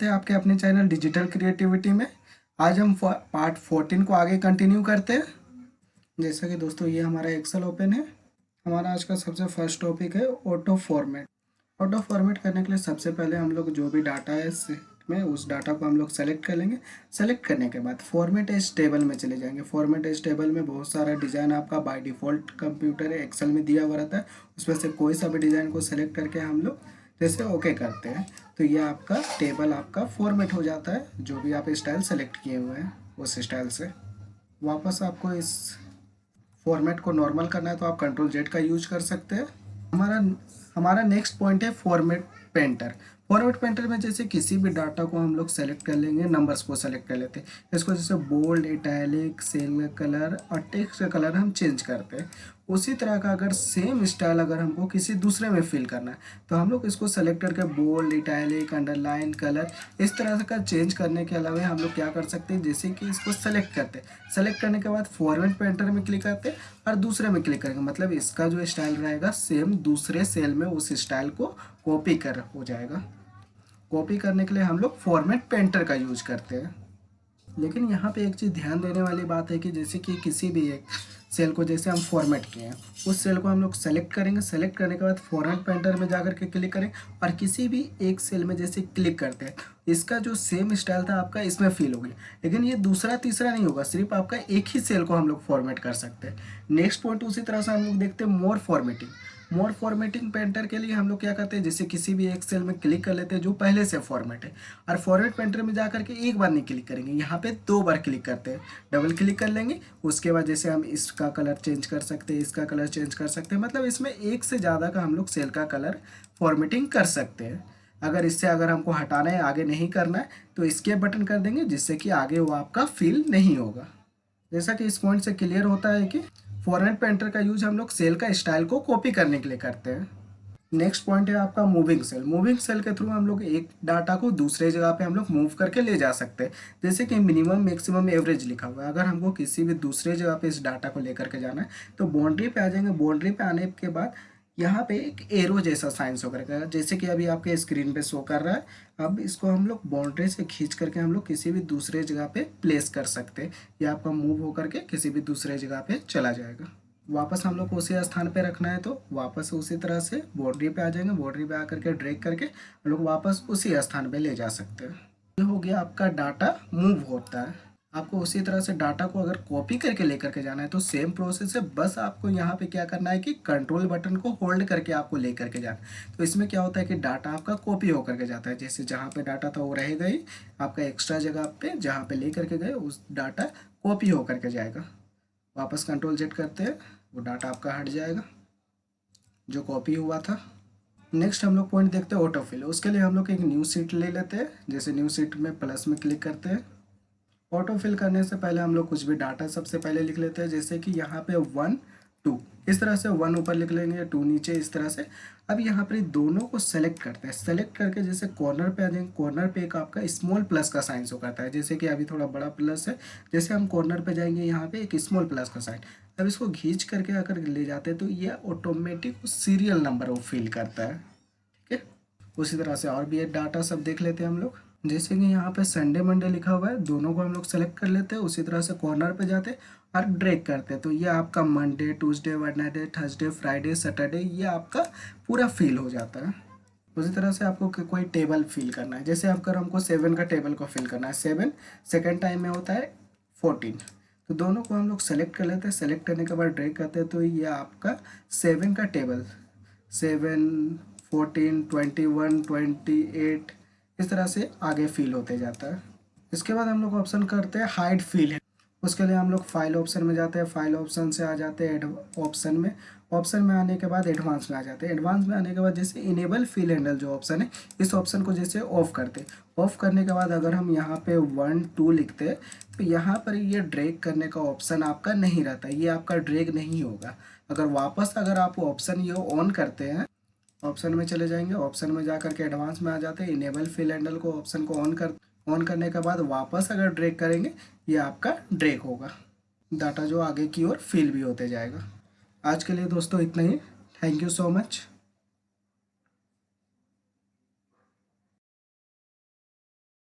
थे आपके अपने चैनल डिजिटल क्रिएटिविटी में। आज हम पार्ट 14 को आगे कंटिन्यू करते हैं। जैसा कि दोस्तों ये हमारा एक्सेल ओपन है। हमारा आज का सबसे फर्स्ट टॉपिक है ऑटो फॉर्मेट। ऑटो फॉर्मेट करने के लिए सबसे पहले हम लोग जो भी डाटा है में उस डाटा को हम लोग सेलेक्ट कर लेंगे। सेलेक्ट करने के बाद फॉर्मेट एज टेबल में चले जाएंगे। फॉर्मेट एज टेबल में बहुत सारा डिज़ाइन आपका बाय डिफ़ॉल्ट कंप्यूटर एक्सेल में दिया हुआ रहता है। उसमें से कोई सा भी डिज़ाइन को सेलेक्ट करके हम लोग जैसे ओके करते हैं तो ये आपका टेबल आपका फॉर्मेट हो जाता है। जो भी आप स्टाइल सेलेक्ट किए हुए हैं उस स्टाइल से वापस आपको इस फॉर्मेट को नॉर्मल करना है तो आप कंट्रोल जेड का यूज कर सकते हैं। हमारा हमारा नेक्स्ट पॉइंट है फॉर्मेट पेंटर। फॉर्मेट पेंटर में जैसे किसी भी डाटा को हम लोग सेलेक्ट कर लेंगे, नंबर्स को सेलेक्ट कर लेते हैं। इसको जैसे बोल्ड, इटैलिक, सेल कलर और टेक्स्ट का कलर हम चेंज करते हैं। उसी तरह का अगर सेम स्टाइल अगर हमको किसी दूसरे में फिल करना है तो हम लोग इसको सेलेक्ट करके बोल्ड, इटैलिक, अंडरलाइन, कलर इस तरह का चेंज करने के अलावा हम लोग क्या कर सकते हैं, जैसे कि इसको सेलेक्ट करते हैं। सेलेक्ट करने के बाद फॉर्मेट पेंटर में क्लिक करते हैं और दूसरे में क्लिक करेंगे, मतलब इसका जो स्टाइल रहेगा सेम दूसरे सेल में उस स्टाइल को कॉपी कर हो जाएगा। कॉपी करने के लिए हम लोग फॉर्मेट पेंटर का यूज करते हैं। लेकिन यहाँ पे एक चीज़ ध्यान देने वाली बात है कि जैसे कि किसी भी एक सेल को जैसे हम फॉर्मेट किए हैं उस सेल को हम लोग सेलेक्ट करेंगे। सेलेक्ट करने के बाद फॉर्मेट पेंटर में जाकर के क्लिक करें और किसी भी एक सेल में जैसे क्लिक करते हैं इसका जो सेम स्टाइल था आपका इसमें फिल हो गया। लेकिन ये दूसरा तीसरा नहीं होगा, सिर्फ आपका एक ही सेल को हम लोग फॉर्मेट कर सकते हैं। नेक्स्ट पॉइंट उसी तरह से हम लोग देखते हैं मोर फॉर्मेटिंग। मोर फॉर्मेटिंग पेंटर के लिए हम लोग क्या करते हैं, जैसे किसी भी एक सेल में क्लिक कर लेते हैं जो पहले से फॉर्मेट है और फॉर्मेट पेंटर में जाकर के एक बार नहीं क्लिक करेंगे, यहाँ पे 2 बार क्लिक करते हैं। डबल क्लिक कर लेंगे, उसके बाद जैसे हम इसका कलर चेंज कर सकते हैं, इसका कलर चेंज कर सकते हैं, मतलब इसमें एक से ज़्यादा का हम लोग सेल का कलर फॉर्मेटिंग कर सकते हैं। अगर हमको हटाना है, आगे नहीं करना है तो इसके बटन कर देंगे जिससे कि आगे वो आपका फिल नहीं होगा। जैसा कि इस पॉइंट से क्लियर होता है कि फॉर्मेट पेंटर का यूज हम लोग सेल का स्टाइल को कॉपी करने के लिए करते हैं। नेक्स्ट पॉइंट है आपका मूविंग सेल। मूविंग सेल के थ्रू हम लोग एक डाटा को दूसरे जगह पे हम लोग मूव करके ले जा सकते हैं। जैसे कि मिनिमम, मैक्सिमम, एवरेज लिखा हुआ है, अगर हमको किसी भी दूसरे जगह पे इस डाटा को लेकर के जाना है तो बाउंड्री पे आ जाएंगे। बाउंड्री पे आने के बाद यहाँ पे एक एरो जैसा साइन शो करेगा, जैसे कि अभी आपके स्क्रीन पे शो कर रहा है। अब इसको हम लोग बाउंड्री से खींच करके हम लोग किसी भी दूसरे जगह पे प्लेस कर सकते हैं। या आपका मूव होकर के किसी भी दूसरे जगह पे चला जाएगा। वापस हम लोग को उसी स्थान पे रखना है तो वापस उसी तरह से बाउंड्री पे आ जाएंगे। बाउंड्री पे आकर के ड्रैग करके हम लोग वापस उसी स्थान पे ले जा सकते हैं। ये हो गया आपका डाटा मूव होता है। आपको उसी तरह से डाटा को अगर कॉपी करके लेकर के जाना है तो सेम प्रोसेस है, बस आपको यहाँ पे क्या करना है कि कंट्रोल बटन को होल्ड करके आपको लेकर के जाना है। तो इसमें क्या होता है कि डाटा आपका कॉपी होकर के जाता है, जैसे जहाँ पे डाटा था वो रहेगा ही, आपका एक्स्ट्रा जगह पे जहाँ पे लेकर के गए उस डाटा कॉपी होकर के जाएगा। वापस कंट्रोल जेड करते हैं, वो डाटा आपका हट जाएगा जो कॉपी हुआ था। नेक्स्ट हम लोग पॉइंट देखते हैं ऑटोफिल। उसके लिए हम लोग एक न्यू सीट ले लेते हैं। जैसे न्यू सीट में प्लस में क्लिक करते हैं। ऑटोफिल करने से पहले हम लोग कुछ भी डाटा सबसे पहले लिख लेते हैं, जैसे कि यहाँ पे 1 2 इस तरह से 1 ऊपर लिख लेंगे, 2 नीचे, इस तरह से। अब यहाँ पर दोनों को सेलेक्ट करते हैं। सेलेक्ट करके जैसे कॉर्नर पे आ जाएंगे, कॉर्नर पे एक आपका स्मॉल प्लस का साइन शो करता है, जैसे कि अभी थोड़ा बड़ा प्लस है। जैसे हम कॉर्नर पे जाएंगे यहाँ पे एक स्मॉल प्लस का साइन। अब इसको खींच करके अगर ले जाते हैं तो ये ऑटोमेटिक सीरियल नंबर वो फिल करता है। ठीक है, उसी तरह से और भी एक डाटा सब देख लेते हैं हम लोग। जैसे कि यहाँ पे संडे मंडे लिखा हुआ है, दोनों को हम लोग सेलेक्ट कर लेते हैं। उसी तरह से कॉर्नर पे जाते हैं और ड्रैग करते हैं तो ये आपका Monday, Tuesday, Wednesday, Thursday, Friday, Saturday ये आपका पूरा फिल हो जाता है। उसी तरह से आपको कोई टेबल फिल करना है, जैसे अगर हमको 7 का टेबल को फिल करना है, 7 सेकेंड टाइम में होता है 14, तो दोनों को हम लोग सेलेक्ट कर लेते हैं। सेलेक्ट करने के बाद ड्रैग करते हैं तो ये आपका 7 का टेबल 7 14 21 28 इस तरह से आगे फिल होते जाता है। इसके बाद हम लोग ऑप्शन करते हैं हाइड फिल है। उसके लिए हम लोग फाइल ऑप्शन में जाते हैं। फाइल ऑप्शन से आ जाते हैं ऑप्शन में। ऑप्शन में आने के बाद एडवांस में आ जाते हैं। एडवांस में आने के बाद जैसे इनेबल फिल हैंडल जो ऑप्शन है, इस ऑप्शन को जैसे ऑफ करते हैं। ऑफ करने के बाद अगर हम यहाँ पे 1 2 लिखते हैं तो यहाँ पर ये ड्रैग करने का ऑप्शन आपका नहीं रहता, ये आपका ड्रैग नहीं होगा। अगर आप ऑप्शन ये ऑन करते हैं, ऑप्शन में चले जाएंगे, ऑप्शन में जा करके एडवांस में आ जाते हैं। इनेबल फिल हैंडल को ऑप्शन को ऑन करने के बाद वापस अगर ड्रैग करेंगे ये आपका ड्रैग होगा, डाटा जो आगे की ओर फिल भी होते जाएगा। आज के लिए दोस्तों इतना ही। Thank you so much.